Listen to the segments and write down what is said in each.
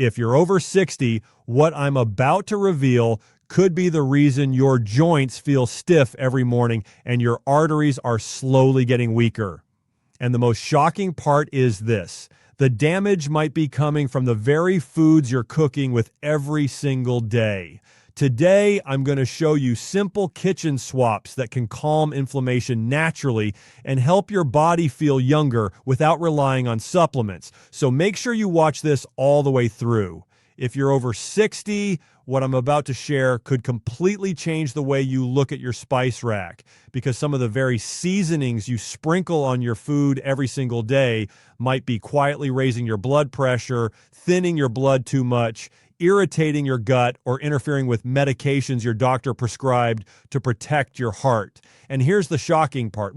If you're over 60, what I'm about to reveal could be the reason your joints feel stiff every morning and your arteries are slowly getting weaker. And the most shocking part is this: the damage might be coming from the very foods you're cooking with every single day. Today, I'm going to show you simple kitchen swaps that can calm inflammation naturally and help your body feel younger without relying on supplements. So make sure you watch this all the way through. If you're over 60, what I'm about to share could completely change the way you look at your spice rack, because some of the very seasonings you sprinkle on your food every single day might be quietly raising your blood pressure, thinning your blood too much, irritating your gut, or interfering with medications your doctor prescribed to protect your heart. And here's the shocking part.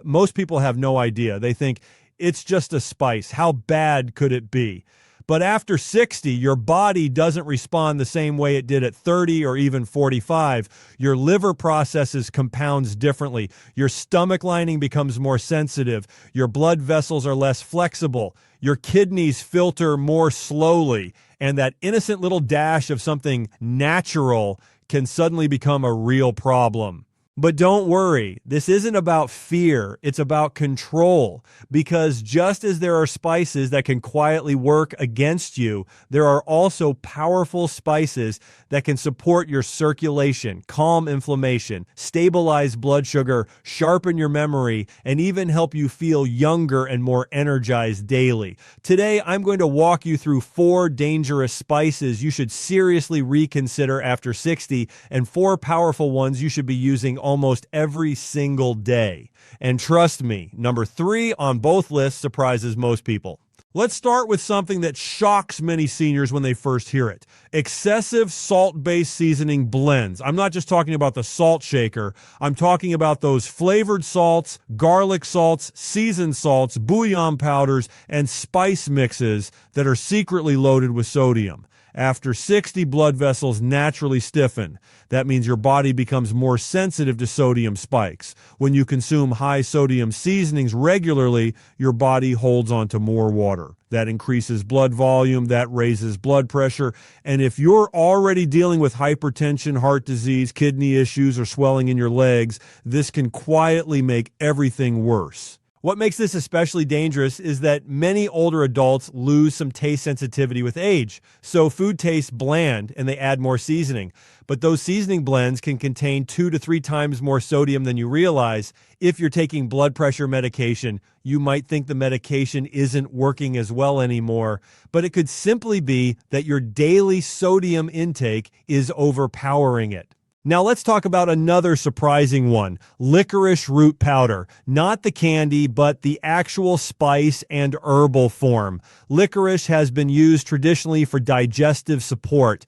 Most people have no idea. They think it's just a spice. How bad could it be? But after 60, your body doesn't respond the same way it did at 30 or even 45. Your liver processes compounds differently. Your stomach lining becomes more sensitive. Your blood vessels are less flexible. Your kidneys filter more slowly. And that innocent little dash of something natural can suddenly become a real problem. But don't worry, this isn't about fear, it's about control. Because just as there are spices that can quietly work against you, there are also powerful spices that can support your circulation, calm inflammation, stabilize blood sugar, sharpen your memory, and even help you feel younger and more energized daily. Today, I'm going to walk you through 4 dangerous spices you should seriously reconsider after 60, and 4 powerful ones you should be using almost every single day. And trust me, number 3 on both lists surprises most people. Let's start with something that shocks many seniors when they first hear it: excessive salt-based seasoning blends. I'm not just talking about the salt shaker. I'm talking about those flavored salts, garlic salts, seasoned salts, bouillon powders, and spice mixes that are secretly loaded with sodium. After 60, blood vessels naturally stiffen. That means your body becomes more sensitive to sodium spikes. When you consume high sodium seasonings regularly, your body holds on to more water. That increases blood volume, that raises blood pressure. And if you're already dealing with hypertension, heart disease, kidney issues, or swelling in your legs, this can quietly make everything worse. What makes this especially dangerous is that many older adults lose some taste sensitivity with age. So food tastes bland and they add more seasoning. But those seasoning blends can contain 2 to 3 times more sodium than you realize. If you're taking blood pressure medication, you might think the medication isn't working as well anymore. But it could simply be that your daily sodium intake is overpowering it. Now let's talk about another surprising one: licorice root powder. Not the candy, but the actual spice and herbal form. Licorice has been used traditionally for digestive support.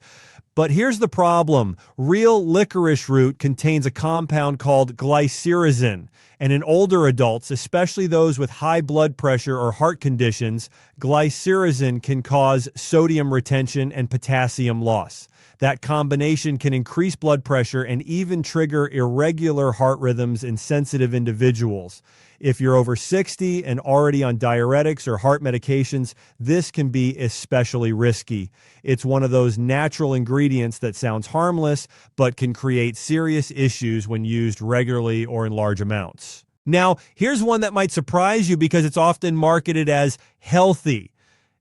But here's the problem: real licorice root contains a compound called glycyrrhizin. And in older adults, especially those with high blood pressure or heart conditions, glycyrrhizin can cause sodium retention and potassium loss. That combination can increase blood pressure and even trigger irregular heart rhythms in sensitive individuals. If you're over 60 and already on diuretics or heart medications, this can be especially risky. It's one of those natural ingredients that sounds harmless, but can create serious issues when used regularly or in large amounts. Now, here's one that might surprise you because it's often marketed as healthy: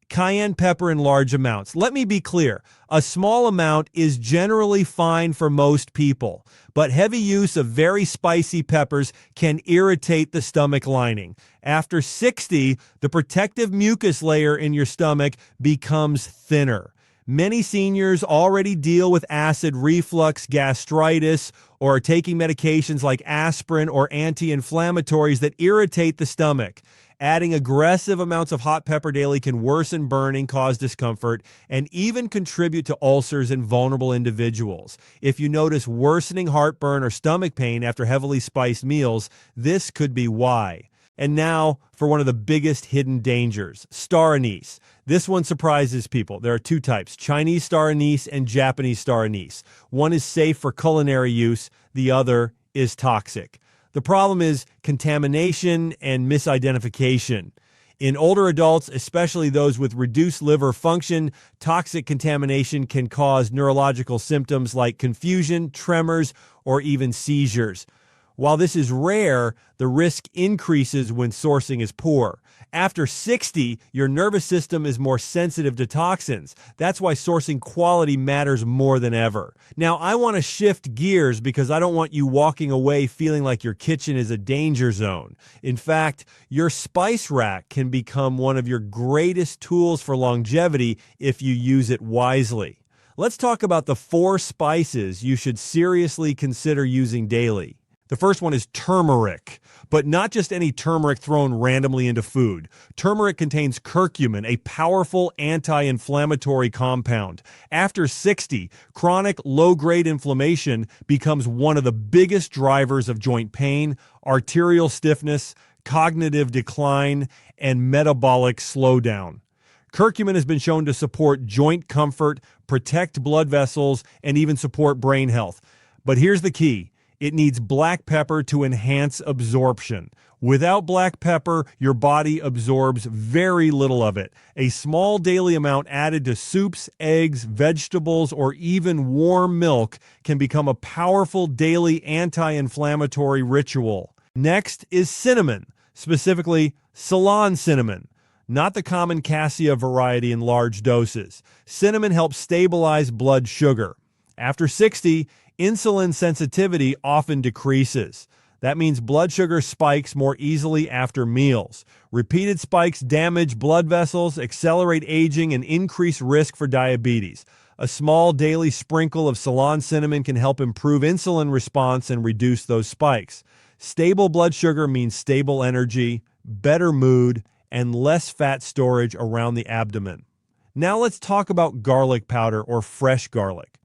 cayenne pepper in large amounts. Let me be clear. A small amount is generally fine for most people, but heavy use of very spicy peppers can irritate the stomach lining. After 60, the protective mucus layer in your stomach becomes thinner. Many seniors already deal with acid reflux, gastritis, or are taking medications like aspirin or anti-inflammatories that irritate the stomach. Adding aggressive amounts of hot pepper daily can worsen burning, cause discomfort, and even contribute to ulcers in vulnerable individuals. If you notice worsening heartburn or stomach pain after heavily spiced meals, this could be why. And now for one of the biggest hidden dangers: star anise. This one surprises people. There are 2 types: Chinese star anise and Japanese star anise. One is safe for culinary use, the other is toxic. The problem is contamination and misidentification. In older adults, especially those with reduced liver function, toxic contamination can cause neurological symptoms like confusion, tremors, or even seizures. While this is rare, the risk increases when sourcing is poor. After 60, your nervous system is more sensitive to toxins. That's why sourcing quality matters more than ever. Now, I want to shift gears because I don't want you walking away feeling like your kitchen is a danger zone. In fact, your spice rack can become one of your greatest tools for longevity if you use it wisely. Let's talk about the 4 spices you should seriously consider using daily. The first one is turmeric, but not just any turmeric thrown randomly into food. Turmeric contains curcumin, a powerful anti-inflammatory compound. After 60, chronic low-grade inflammation becomes one of the biggest drivers of joint pain, arterial stiffness, cognitive decline, and metabolic slowdown. Curcumin has been shown to support joint comfort, protect blood vessels, and even support brain health. But here's the key. It needs black pepper to enhance absorption. Without black pepper, your body absorbs very little of it. A small daily amount added to soups, eggs, vegetables, or even warm milk can become a powerful daily anti-inflammatory ritual. Next is cinnamon, specifically Ceylon cinnamon. Not the common cassia variety in large doses. Cinnamon helps stabilize blood sugar. After 60, insulin sensitivity often decreases. That means blood sugar spikes more easily after meals. Repeated spikes damage blood vessels, accelerate aging, and increase risk for diabetes. A small daily sprinkle of Ceylon cinnamon can help improve insulin response and reduce those spikes. Stable blood sugar means stable energy, better mood, and less fat storage around the abdomen. Now let's talk about garlic powder or fresh garlic.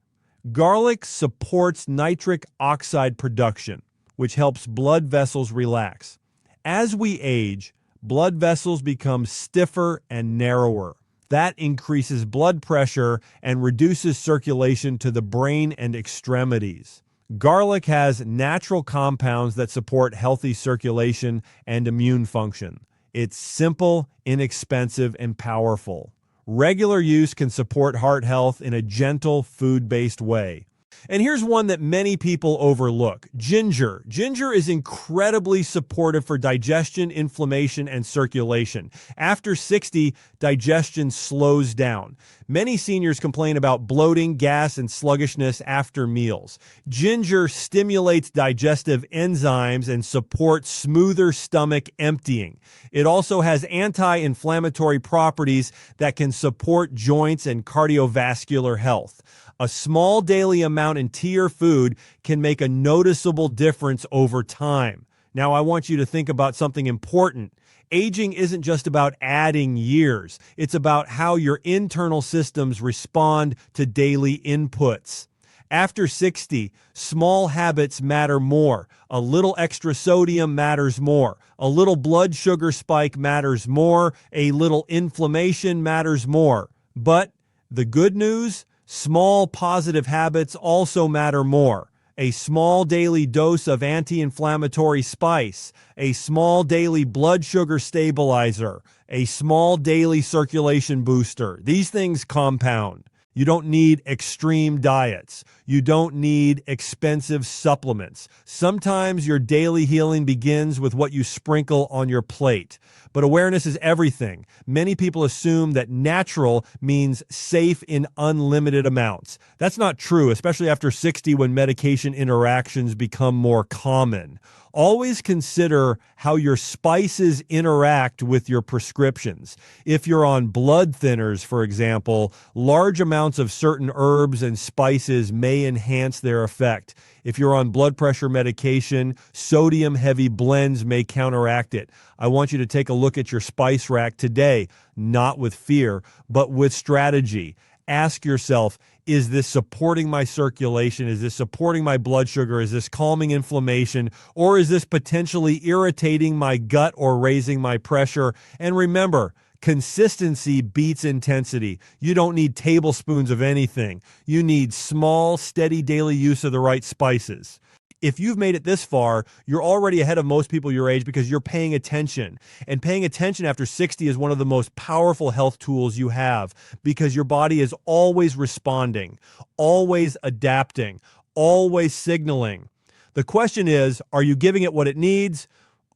Garlic supports nitric oxide production, which helps blood vessels relax. As we age, blood vessels become stiffer and narrower. That increases blood pressure and reduces circulation to the brain and extremities. Garlic has natural compounds that support healthy circulation and immune function. It's simple, inexpensive, and powerful. Regular use can support heart health in a gentle, food-based way. And here's one that many people overlook: ginger. Ginger is incredibly supportive for digestion, inflammation, and circulation. After 60, digestion slows down. Many seniors complain about bloating, gas, and sluggishness after meals. Ginger stimulates digestive enzymes and supports smoother stomach emptying. It also has anti-inflammatory properties that can support joints and cardiovascular health. A small daily amount in tea or food can make a noticeable difference over time. Now, I want you to think about something important. Aging isn't just about adding years. It's about how your internal systems respond to daily inputs. After 60, small habits matter more. A little extra sodium matters more. A little blood sugar spike matters more. A little inflammation matters more. But the good news? Small positive habits also matter more. A small daily dose of anti-inflammatory spice, a small daily blood sugar stabilizer, a small daily circulation booster. These things compound. You don't need extreme diets. You don't need expensive supplements. Sometimes your daily healing begins with what you sprinkle on your plate. But awareness is everything. Many people assume that natural means safe in unlimited amounts. That's not true, especially after 60 when medication interactions become more common. Always consider how your spices interact with your prescriptions. If you're on blood thinners, for example, large amounts of certain herbs and spices may enhance their effect. If you're on blood pressure medication, sodium-heavy blends may counteract it. I want you to take a look at your spice rack today, not with fear, but with strategy. Ask yourself, is this supporting my circulation? Is this supporting my blood sugar? Is this calming inflammation? Or is this potentially irritating my gut or raising my pressure? And remember, consistency beats intensity. You don't need tablespoons of anything. You need small, steady daily use of the right spices. If you've made it this far, you're already ahead of most people your age because you're paying attention. And paying attention after 60 is one of the most powerful health tools you have because your body is always responding, always adapting, always signaling. The question is, are you giving it what it needs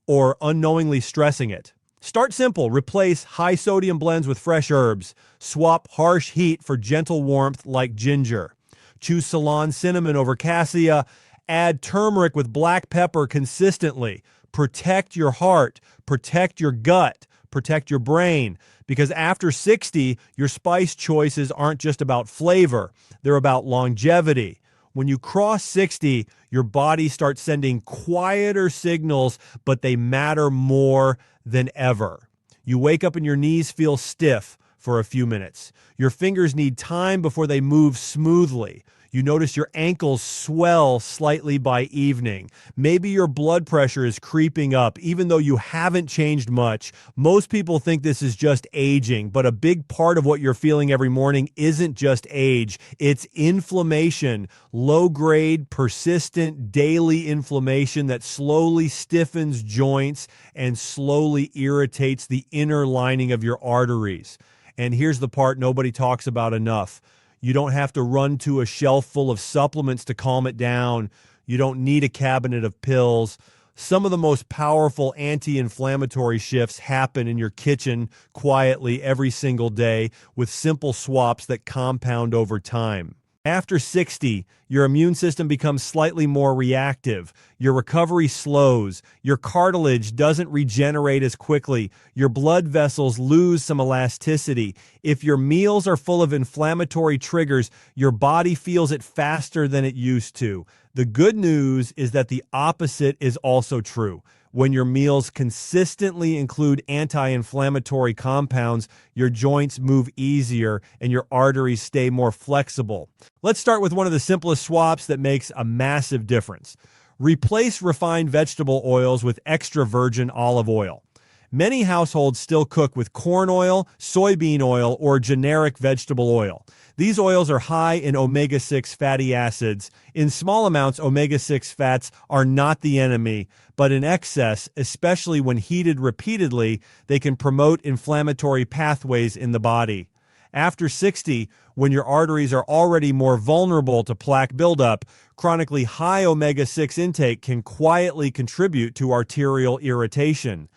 or unknowingly stressing it? Start simple. Replace high sodium blends with fresh herbs. Swap harsh heat for gentle warmth like ginger. Choose Ceylon cinnamon over cassia. Add turmeric with black pepper consistently. Protect your heart, protect your gut, protect your brain. Because after 60, your spice choices aren't just about flavor, they're about longevity. When you cross 60, your body starts sending quieter signals, but they matter more than ever. You wake up and your knees feel stiff for a few minutes. Your fingers need time before they move smoothly. You notice your ankles swell slightly by evening. Maybe your blood pressure is creeping up, even though you haven't changed much. Most people think this is just aging, but a big part of what you're feeling every morning isn't just age. It's inflammation, low-grade, persistent, daily inflammation that slowly stiffens joints and slowly irritates the inner lining of your arteries. And here's the part nobody talks about enough. You don't have to run to a shelf full of supplements to calm it down. You don't need a cabinet of pills. Some of the most powerful anti-inflammatory shifts happen in your kitchen quietly every single day with simple swaps that compound over time. After 60, your immune system becomes slightly more reactive. Your recovery slows. Your cartilage doesn't regenerate as quickly. Your blood vessels lose some elasticity. If your meals are full of inflammatory triggers, your body feels it faster than it used to. The good news is that the opposite is also true. When your meals consistently include anti-inflammatory compounds, your joints move easier and your arteries stay more flexible. Let's start with one of the simplest swaps that makes a massive difference. Replace refined vegetable oils with extra virgin olive oil. Many households still cook with corn oil, soybean oil, or generic vegetable oil. These oils are high in omega-6 fatty acids. In small amounts, omega-6 fats are not the enemy, but in excess, especially when heated repeatedly, they can promote inflammatory pathways in the body. After 60, when your arteries are already more vulnerable to plaque buildup, chronically high omega-6 intake can quietly contribute to arterial irritation.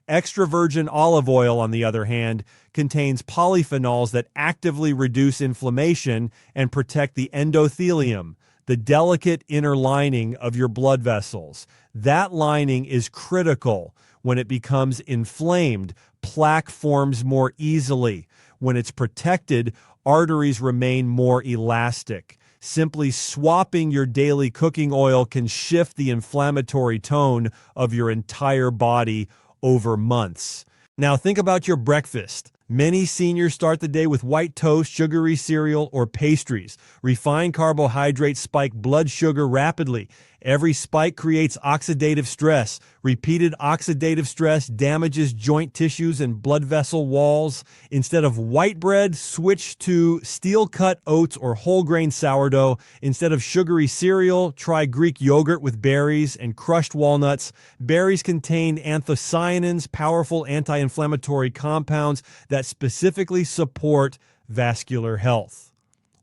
Extra virgin olive oil, on the other hand, contains polyphenols that actively reduce inflammation and protect the endothelium, the delicate inner lining of your blood vessels. That lining is critical. When it becomes inflamed, plaque forms more easily. When it's protected, arteries remain more elastic. Simply swapping your daily cooking oil can shift the inflammatory tone of your entire body over months. Now think about your breakfast. Many seniors start the day with white toast, sugary cereal, or pastries. Refined carbohydrates spike blood sugar rapidly. Every spike creates oxidative stress. Repeated oxidative stress damages joint tissues and blood vessel walls. Instead of white bread, switch to steel-cut oats or whole grain sourdough. Instead of sugary cereal, try Greek yogurt with berries and crushed walnuts. Berries contain anthocyanins, powerful anti-inflammatory compounds that specifically support vascular health.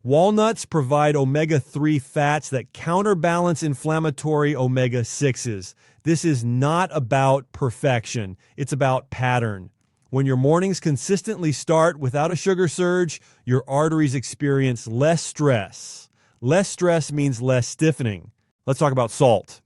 Walnuts provide omega-3 fats that counterbalance inflammatory omega-6s. This is not about perfection. It's about pattern. When your mornings consistently start without a sugar surge, your arteries experience less stress. Less stress means less stiffening. Let's talk about salt.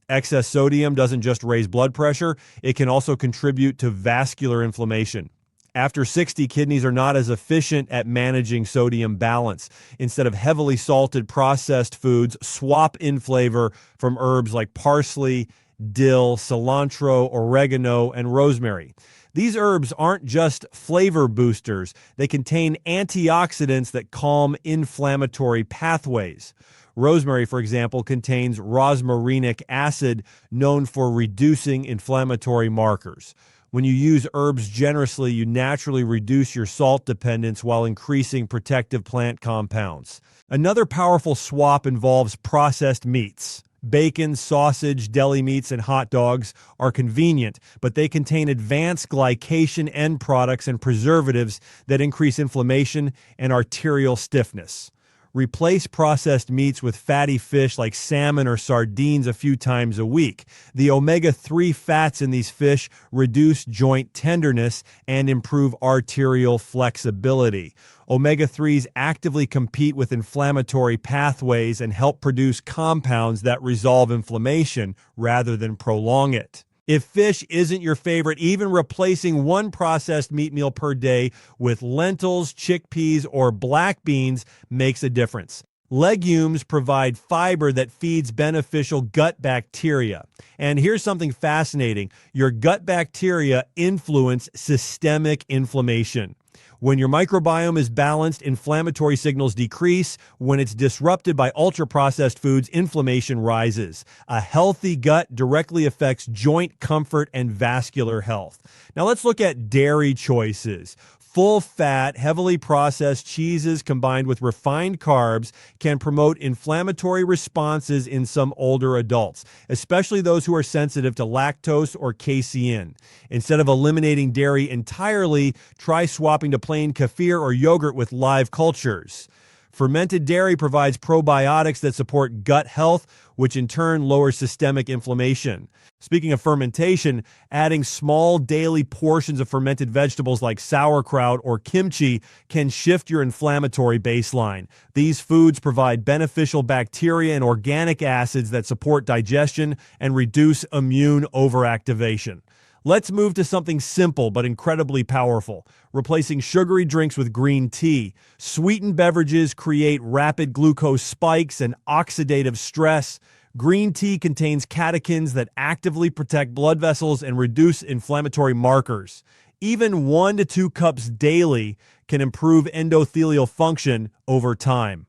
Excess sodium doesn't just raise blood pressure, it can also contribute to vascular inflammation. After 60, kidneys are not as efficient at managing sodium balance. Instead of heavily salted processed foods, swap in flavor from herbs like parsley, dill, cilantro, oregano, and rosemary. These herbs aren't just flavor boosters. They contain antioxidants that calm inflammatory pathways. Rosemary, for example, contains rosmarinic acid, known for reducing inflammatory markers. When you use herbs generously, you naturally reduce your salt dependence while increasing protective plant compounds. Another powerful swap involves processed meats. Bacon, sausage, deli meats, and hot dogs are convenient, but they contain advanced glycation end products and preservatives that increase inflammation and arterial stiffness. Replace processed meats with fatty fish like salmon or sardines a few times a week. The omega-3 fats in these fish reduce joint tenderness and improve arterial flexibility. Omega-3s actively compete with inflammatory pathways and help produce compounds that resolve inflammation rather than prolong it. If fish isn't your favorite, even replacing one processed meat meal per day with lentils, chickpeas, or black beans makes a difference. Legumes provide fiber that feeds beneficial gut bacteria. And here's something fascinating. Your gut bacteria influence systemic inflammation. When your microbiome is balanced, inflammatory signals decrease. When it's disrupted by ultra-processed foods, inflammation rises. A healthy gut directly affects joint comfort and vascular health. Now let's look at dairy choices. Full fat, heavily processed cheeses combined with refined carbs can promote inflammatory responses in some older adults, especially those who are sensitive to lactose or casein. Instead of eliminating dairy entirely, try swapping to plain kefir or yogurt with live cultures. Fermented dairy provides probiotics that support gut health, which in turn lowers systemic inflammation. Speaking of fermentation, adding small daily portions of fermented vegetables like sauerkraut or kimchi can shift your inflammatory baseline. These foods provide beneficial bacteria and organic acids that support digestion and reduce immune overactivation. Let's move to something simple but incredibly powerful, replacing sugary drinks with green tea. Sweetened beverages create rapid glucose spikes and oxidative stress. Green tea contains catechins that actively protect blood vessels and reduce inflammatory markers. Even 1 to 2 cups daily can improve endothelial function over time.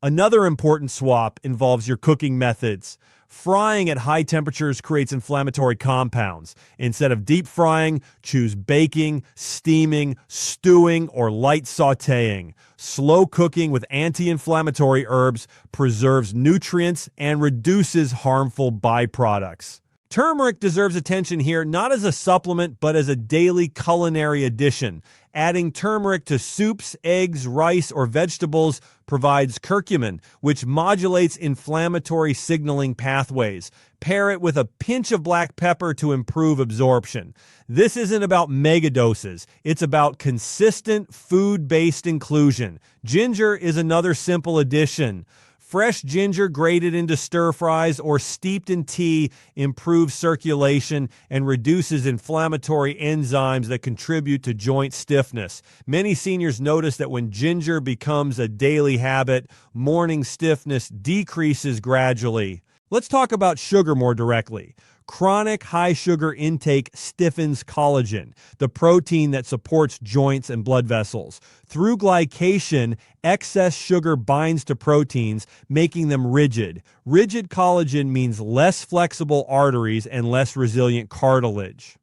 Another important swap involves your cooking methods. Frying at high temperatures creates inflammatory compounds. Instead of deep frying, choose baking, steaming, stewing, or light sautéing. Slow cooking with anti-inflammatory herbs preserves nutrients and reduces harmful byproducts. Turmeric deserves attention here, not as a supplement, but as a daily culinary addition. Adding turmeric to soups, eggs, rice, or vegetables provides curcumin, which modulates inflammatory signaling pathways. Pair it with a pinch of black pepper to improve absorption. This isn't about megadoses. It's about consistent food-based inclusion. Ginger is another simple addition. Fresh ginger grated into stir fries or steeped in tea improves circulation and reduces inflammatory enzymes that contribute to joint stiffness. Many seniors notice that when ginger becomes a daily habit, morning stiffness decreases gradually. Let's talk about sugar more directly. Chronic high sugar intake stiffens collagen, the protein that supports joints and blood vessels. Through glycation, excess sugar binds to proteins, making them rigid. Rigid collagen means less flexible arteries and less resilient cartilage.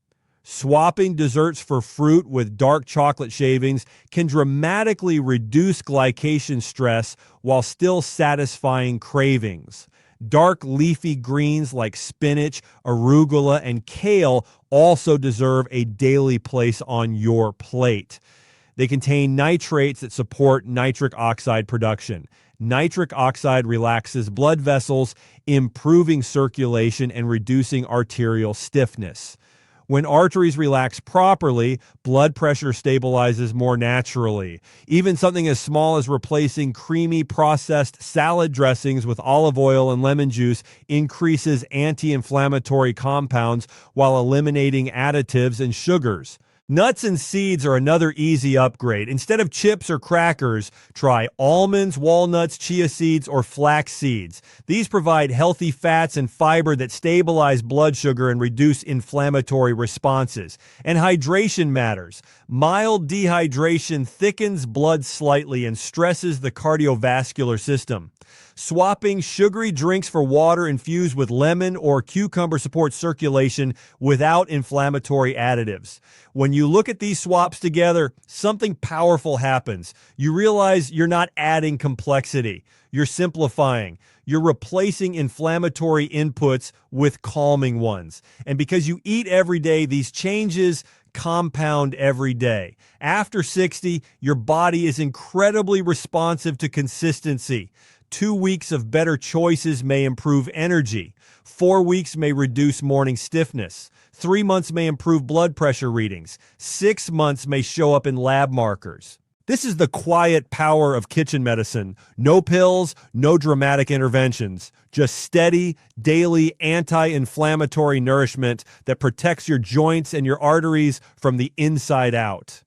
Swapping desserts for fruit with dark chocolate shavings can dramatically reduce glycation stress while still satisfying cravings. Dark leafy greens like spinach, arugula, and kale also deserve a daily place on your plate. They contain nitrates that support nitric oxide production. Nitric oxide relaxes blood vessels, improving circulation and reducing arterial stiffness. When arteries relax properly, blood pressure stabilizes more naturally. Even something as small as replacing creamy processed salad dressings with olive oil and lemon juice increases anti-inflammatory compounds while eliminating additives and sugars. Nuts and seeds are another easy upgrade. Instead of chips or crackers, try almonds, walnuts, chia seeds, or flax seeds. These provide healthy fats and fiber that stabilize blood sugar and reduce inflammatory responses. And hydration matters. Mild dehydration thickens blood slightly and stresses the cardiovascular system. Swapping sugary drinks for water infused with lemon or cucumber supports circulation without inflammatory additives. When you look at these swaps together, something powerful happens. You realize you're not adding complexity. You're simplifying. You're replacing inflammatory inputs with calming ones. And because you eat every day, these changes compound every day. After 60, your body is incredibly responsive to consistency. 2 weeks of better choices may improve energy. 4 weeks may reduce morning stiffness. 3 months may improve blood pressure readings. 6 months may show up in lab markers. This is the quiet power of kitchen medicine. No pills, no dramatic interventions. Just steady, daily anti-inflammatory nourishment that protects your joints and your arteries from the inside out.